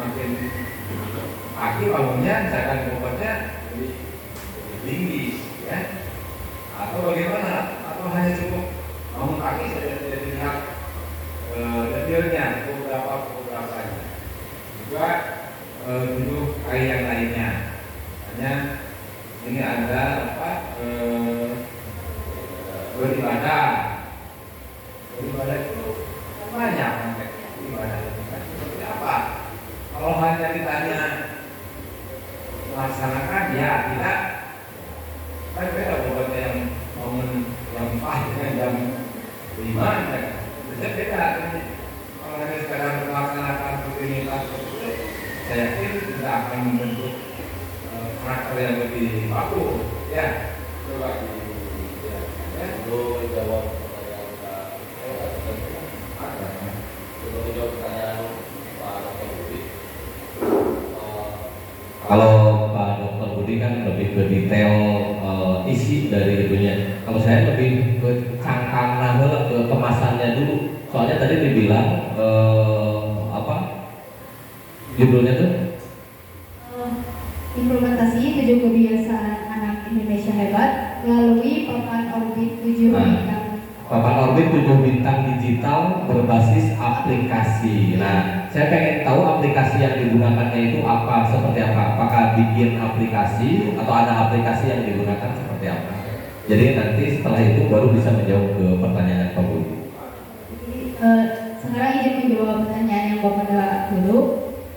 semakin pagi bangunnya misalkan bobotnya lebih tinggi, ya. Atau bagaimana? Atau hanya cukup bangun pagi saja tidak dilihat detailnya beberapa juga duduk kain yang lainnya. Hanya ini ada apa? Beribadah itu banyak ibadah seperti apa? Kalau hanya ditanya melaksanakan, ya tidak. Kan beda buat yang bangun jam 4 dengan jam 5, ya. Bisa beda. Kalau hanya sekedar melaksanakan rutinitas tersebut, saya yakin tidak akan membentuk karakter yang lebih bagus, ya. Coba jawab pertanyaan Pak Dr. Budi. Kalau Pak Dr. Budi kan lebih ke detail isi dari itunya. Kalau saya lebih ke cangkang ke kemasannya dulu. Soalnya tadi dibilang apa judulnya tuh? Implementasi 7 kebiasaan anak Indonesia hebat melalui papan orbit 7 bintang. Papan orbit 7 bintang digital berbasis aplikasi. Nah, saya pengen tahu aplikasi yang digunakannya itu apa, seperti apa? Apakah bikin aplikasi atau ada aplikasi yang digunakan seperti apa? Jadi nanti setelah itu baru bisa menjawab ke pertanyaan Pak Budi. Sekarang izin menjawab pertanyaan yang Bapak dulu.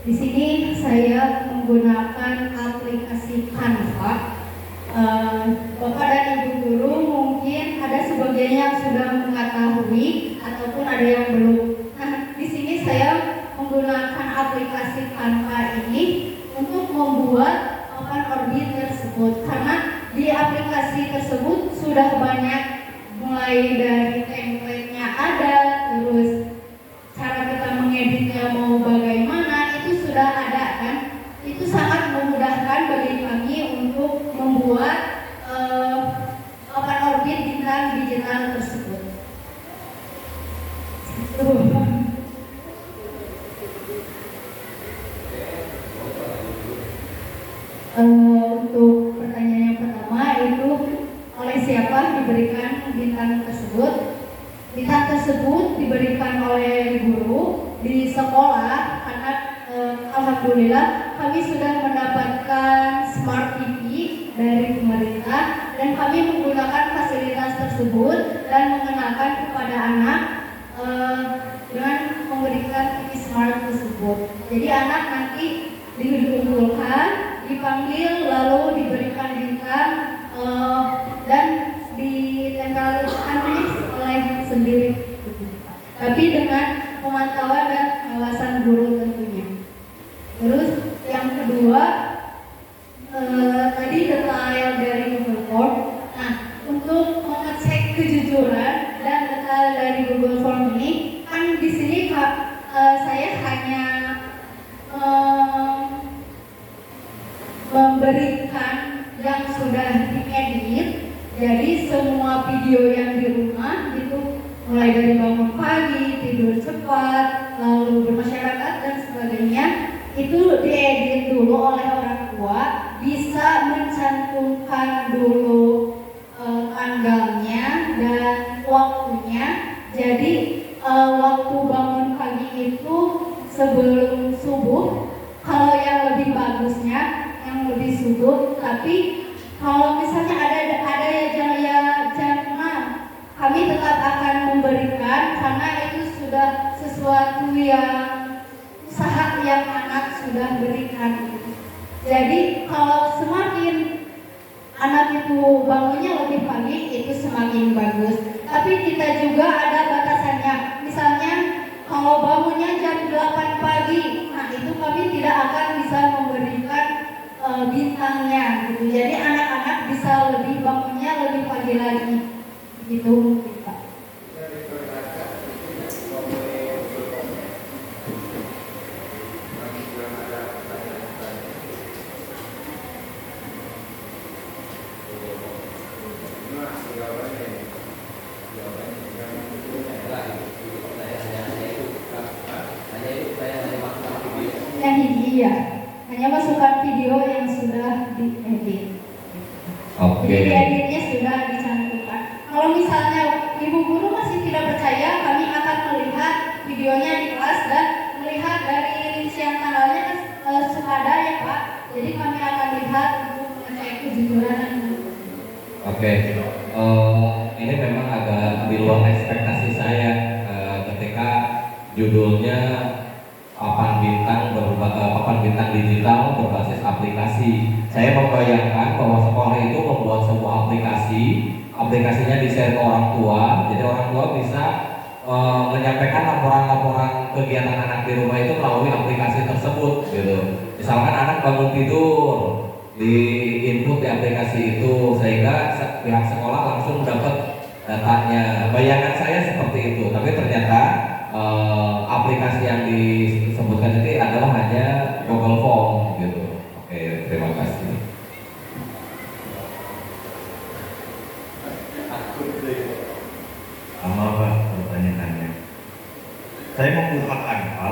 Di sini saya menggunakan aplikasi Canva. Bapak dan Ibu guru mungkin ada sebagian yang sudah mengetahui ataupun ada yang belum. Nah, di sini saya menggunakan aplikasi Canva ini untuk membuat papan orbit tersebut, karena di aplikasi tersebut sudah banyak, mulai dari template-nya ada, terus cara kita mengeditnya mau bagaimana itu sudah ada kan. Itu sangat memudahkan bagi kami untuk membuat papan orbit bintang digital tersebut. Untuk pertanyaan yang pertama itu oleh siapa diberikan bintang tersebut? Bintang tersebut diberikan oleh guru di sekolah karena alhamdulillah kami sudah mendapatkan smart TV dari pemerintah dan kami menggunakan fasilitas tersebut dan mengenalkan kepada anak dengan memberikan TV smart tersebut. Jadi anak nanti dikumpulkan, dipanggil, lalu diberikan bintang dan ditempelkan oleh sendiri. Tapi dengan pemantauan dan pengawasan guru tentunya. Terus yang kedua, tadi detail dari Google Form. Nah, untuk mengecek kejujuran dan detail dari Google Form ini, kan di sini saya hanya memberikan yang sudah diedit. Jadi semua video yang di rumah itu, mulai dari bangun pagi, tidur cepat, lalu bermasyarakat dan sebagainya, itu diedit dulu oleh orang tua, bisa mencantumkan dulu tanggalnya dan waktunya. Jadi waktu bangun pagi itu sebelum subuh, kalau yang lebih bagusnya yang lebih subuh. Tapi kalau misalnya ada jam 6, kami tetap akan memberikan karena itu sudah sesuatu yang usaha yang anak sudah berikan. Jadi kalau semakin anak itu bangunnya lebih pagi, itu semakin bagus. Tapi kita juga ada batasannya. Misalnya kalau bangunnya jam 8 pagi, nah itu kami tidak akan bisa memberikan bintangnya gitu. Jadi anak-anak bisa lebih bangunnya lebih pagi lagi gitu. Yang hiji ya, hanya masukkan video yang sudah diedit. Oke. Jadi editnya sudah dicantumkan. Kalau misalnya ibu guru masih tidak percaya, kami akan melihat videonya di kelas dan melihat dari rincian tanggalnya suka ada ya Pak. Jadi kami akan lihat untuk mengecek kejujuran dan Oke. Ini memang agak di luar ekspektasi saya ketika judulnya papan bintang digital berbasis aplikasi. Saya membayangkan bahwa sekolah itu membuat sebuah aplikasinya di-share ke orang tua, jadi orang tua bisa menyampaikan laporan-laporan kegiatan anak di rumah itu melalui aplikasi tersebut, gitu. Misalkan anak bangun tidur, di input di aplikasi itu sehingga pihak sekolah langsung dapat datanya. Bayangan saya seperti itu, tapi ternyata aplikasi yang disebutkan ini adalah hanya Google Form gitu. Oke, terima kasih. Sama Pak pertanyaannya. Saya membuka Canva,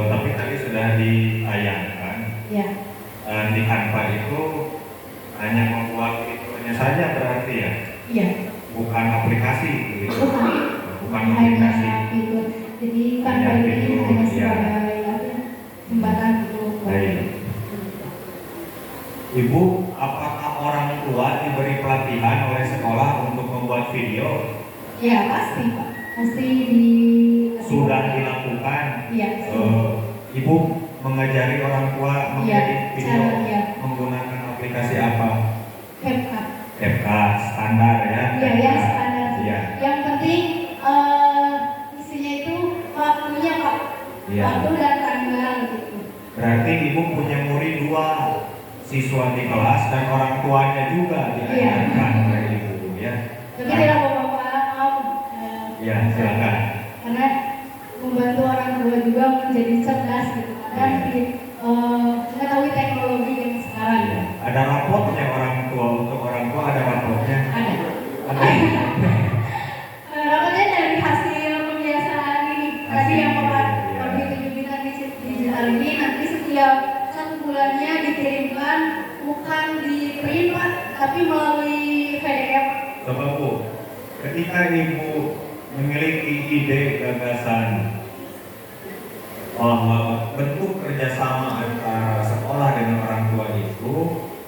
tapi tadi sudah ditayangkan. ya. Dan di Canva itu hanya membuat videonya saja berarti ya, Iya. bukan aplikasi gitu. Bukan aplikasi. Hanya video. Jadi kan Hanya ini video, hanya iya. sebagai jembatan gitu. Baik. Ibu, apakah orang tua diberi pelatihan oleh sekolah untuk membuat video? Ya pasti Pak. Pasti di Sudah dilakukan. Iya. Ibu mengajari orang tua mengedit video cara, menggunakan aplikasi apa? CapCut. CapCut standar ya? Iya, yang standar. Iya. Yang penting isinya itu waktunya Pak. Iya. Waktu dan tanggal gitu. Berarti ibu punya murid 2, siswa di kelas dan orang tuanya juga diajarkan oleh ibu ya. Tapi tidak bapak mau. Ya, silakan. Karena membantu orang tua juga menjadi cerdas gitu. Dan mengetahui teknologi yang sekarang. Iya. Ada rapotnya orang tua, untuk orang tua ada rapotnya. Ada. Ada. Rapatnya dari hasil pembiasaan ini. Tadi yang Bapak Iya. ditunjukin di digital ini nanti setiap 1 bulannya dikirimkan bukan di print Pak, tapi melalui PDF. Coba Bu, ketika ibu memiliki ide gagasan bahwa bentuk kerjasama antara sekolah dengan orang tua itu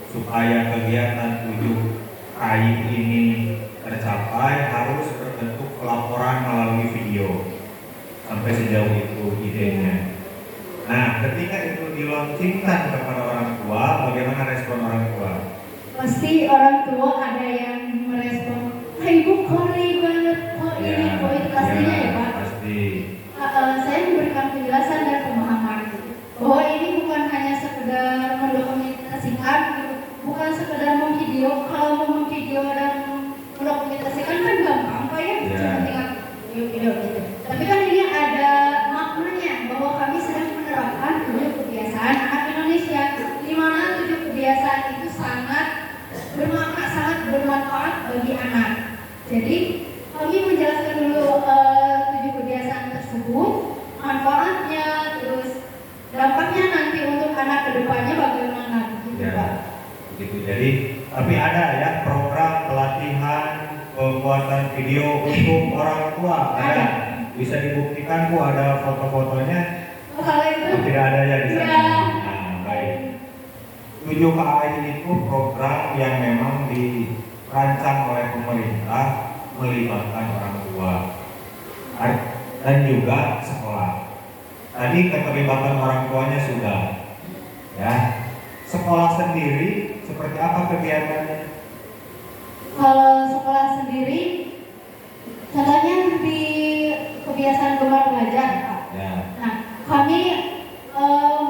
supaya kegiatan 7K ini tercapai harus berbentuk pelaporan melalui video, sampai sejauh itu idenya. Nah, ketika itu dilaunchingkan kepada orang tua, bagaimana respon orang tua? Pasti orang tua ada yang merespon, ibu kori banget, kok ini, kok itu pastinya ya Pak. Pasti. Saya memberikan penjelasan dan pemahaman bahwa ini bukan hanya sekedar mendokumentasikan, bukan sekedar memvideo. Kalau mau memvideo dan mendokumentasikan kan gampang Pak ya, cuma tinggal video gitu. Tapi kan ini ada maknanya bahwa kami sedang menerapkan 7 kebiasaan anak Indonesia, di mana 7 kebiasaan itu sangat bermakna, sangat bermanfaat bagi anak. Jadi kami menjelaskan dulu 7 kebiasaan tersebut, manfaatnya, terus dampaknya nanti untuk anak kedepannya bagaimana gitu Pak. Begitu. Jadi, tapi ada ya program pelatihan pembuatan video untuk orang tua. Ada. Bisa dibuktikan Bu, ada foto-fotonya? Kalau itu Tidak ada ya di sana. ya. Nah, baik. 7KI itu program yang memang dirancang oleh pemerintah melibatkan orang tua dan juga sekolah. Tadi keterlibatan orang tuanya sudah, ya. Sekolah sendiri seperti apa kegiatannya? Kalau sekolah sendiri, contohnya di kebiasaan gemar belajar Pak. Ya. Nah, kami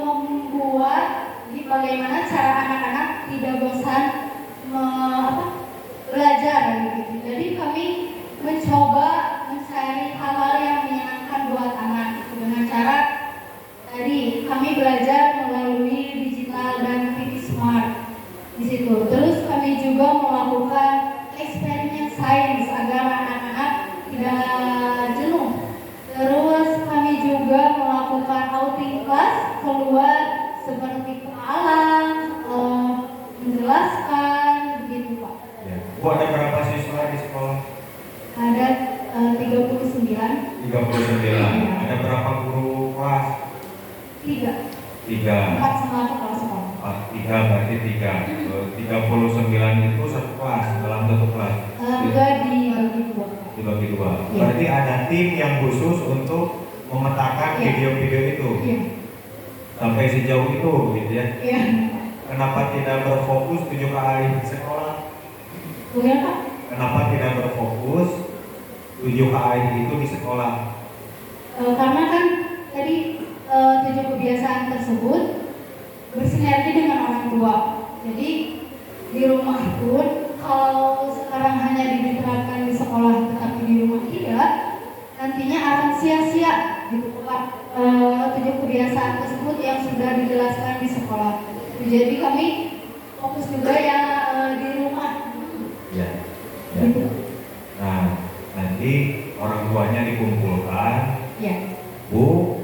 membuat bagaimana cara anak-anak tidak bosan belajar gitu. Jadi kami mencoba mencari hal-hal yang menyenangkan buat anak gitu. Dengan cara tadi kami belajar melalui digital dan TV smart di situ. Terus kami juga melakukan eksperimen sains agar anak-anak tidak jenuh. Terus kami juga melakukan kelas keluar seperti ke alam, menjelaskan begitu Pak. Ya. Bu, ada berapa siswa di sekolah? Ada 39. 39. Ada berapa guru kelas? 3. 3. 4 sama aku kalau sekolah. 3 berarti 3. 39 itu satu kelas dalam satu kelas. Enggak dibagi 2. Dibagi 2. Iya. Berarti ada tim yang khusus untuk memetakan Iya. video-video itu. Iya. Sampai sejauh itu gitu ya. Iya. Kenapa tidak berfokus 7 KAI di sekolah? Boleh Pak? Kenapa tidak berfokus 7 KAI itu di sekolah? Karena kan tadi 7 kebiasaan tersebut bersinergi dengan orang tua. Jadi di rumah pun kalau sekarang hanya diterapkan di sekolah tetapi di rumah tidak, nantinya akan sia-sia gitu Pak. 7 kebiasaan tersebut yang sudah dijelaskan di sekolah. Jadi kami fokus juga yang di rumah. Ya. Ya. Gitu. Nah, nanti orang tuanya dikumpulkan. Ya. Bu,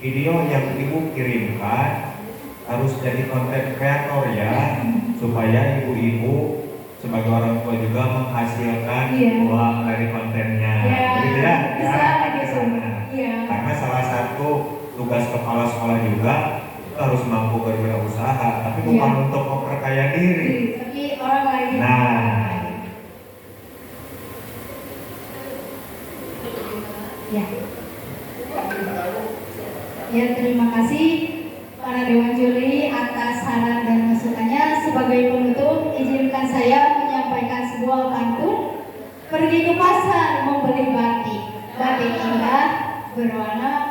video yang ibu kirimkan harus jadi konten kreator ya, supaya ibu-ibu sebagai orang tua juga menghasilkan Iya. uang dari kontennya. Ya. Gitu ya? Bisa Ya, gitu. kesana. Iya. Karena salah satu tugas kepala sekolah juga itu harus mampu berwirausaha, tapi bukan Iya. untuk memperkaya diri. Tapi orang lain. Nah, Ya. Ya, terima kasih para Dewan Juri atas saran dan masukannya. Sebagai penutup, izinkan saya menyampaikan sebuah pantun. Pergi ke pasar membeli batik. Batik indah berwarna